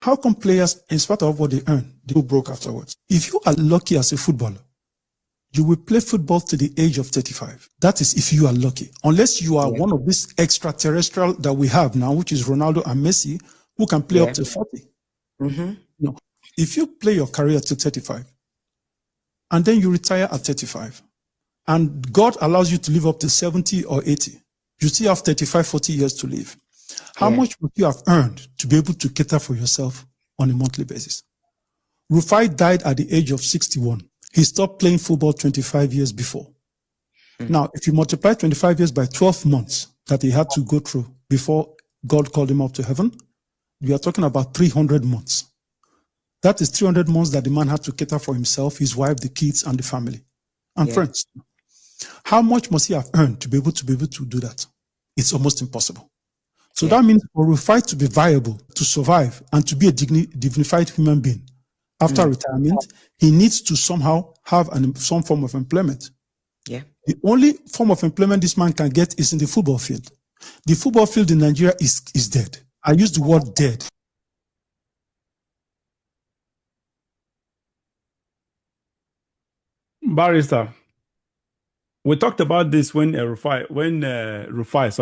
How come players, in spite of what they earn, they go broke afterwards? If you are lucky as a footballer, you will play football to the age of 35. That is if you are lucky. Unless you are one of these extraterrestrial that we have now, which is Ronaldo and Messi, who can play up to 40. No. If you play your career to 35, and then you retire at 35, and God allows you to live up to 70 or 80, you still have 35, 40 years to live. How much would you have earned to be able to cater for yourself on a monthly basis? Rufai died at the age of 61. He stopped playing football 25 years before. Now, if you multiply 25 years by 12 months that he had to go through before God called him up to heaven, we are talking about 300 months. That is 300 months that the man had to cater for himself, his wife, the kids, and the family, and friends. How much must he have earned to be able to do that? It's almost impossible. So that means for Rufai to be viable, to survive, and to be a dignified human being after retirement, he needs to somehow have some form of employment. The only form of employment this man can get is in the football field. The football field in Nigeria is dead. I use the word dead. Barrister, we talked about this when Peter Rufai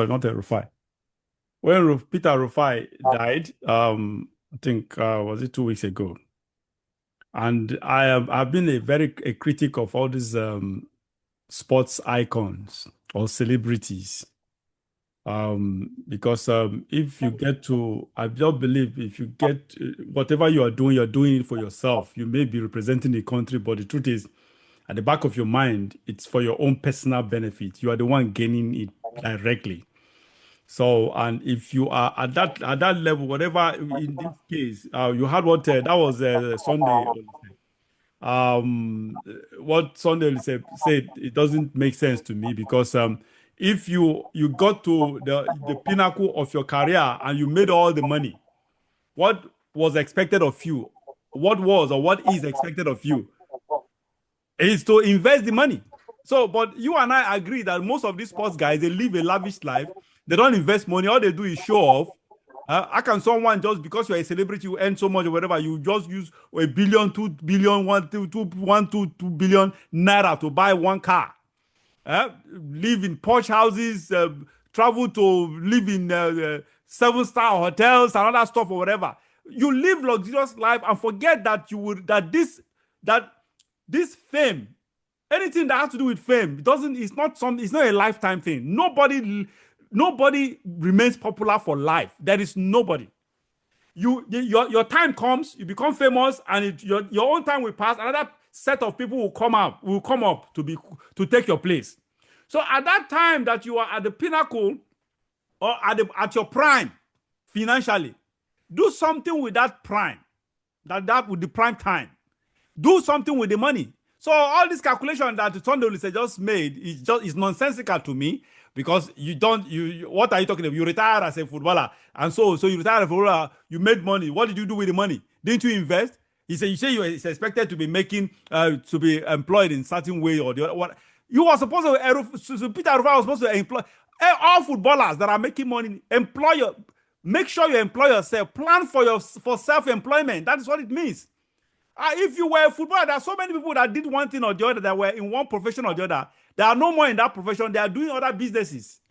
died, I think, was it 2 weeks ago? And I've been a critic of all these sports icons or celebrities. Because if you get to, I don't believe if you get whatever you're doing it for yourself. You may be representing the country, but the truth is, at the back of your mind, it's for your own personal benefit. You are the one gaining it directly. So, and if you are at that level, whatever in this case, you had what that was Sunday. What Sunday said, it doesn't make sense to me because if you got to the pinnacle of your career and you made all the money, what was expected of you, what was or what is expected of you, is to invest the money. So, but you and I agree that most of these sports guys, they live a lavish life. They don't invest money. All they do is show off. How can someone just because you're a celebrity, you earn so much or whatever, you just use $1 billion, $2 billion, 2 billion naira to buy one car? Live in posh houses, travel to live in 7-star hotels and other stuff or whatever. You live luxurious life and forget that this fame, anything that has to do with fame, it's not a lifetime thing. Nobody remains popular for life. There is nobody. Your time comes, you become famous, and your own time will pass. Another set of people will come up to take your place. So at that time that you are at the pinnacle or at your prime financially, do something with that prime, with the prime time. Do something with the money. So all this calculation that Sunday just made is nonsensical to me because what are you talking about? You retired as a footballer, and so you retired as a footballer. You made money. What did you do with the money? Didn't you invest? You say you are expected to be making to be employed in certain way or the other. What you were supposed to? Peter Rufai was supposed to employ all footballers that are making money. Make sure you employ yourself. Plan for self-employment. That is what it means. If you were a footballer, there are so many people that did one thing or the other that were in one profession or the other. They are no more in that profession. They are doing other businesses.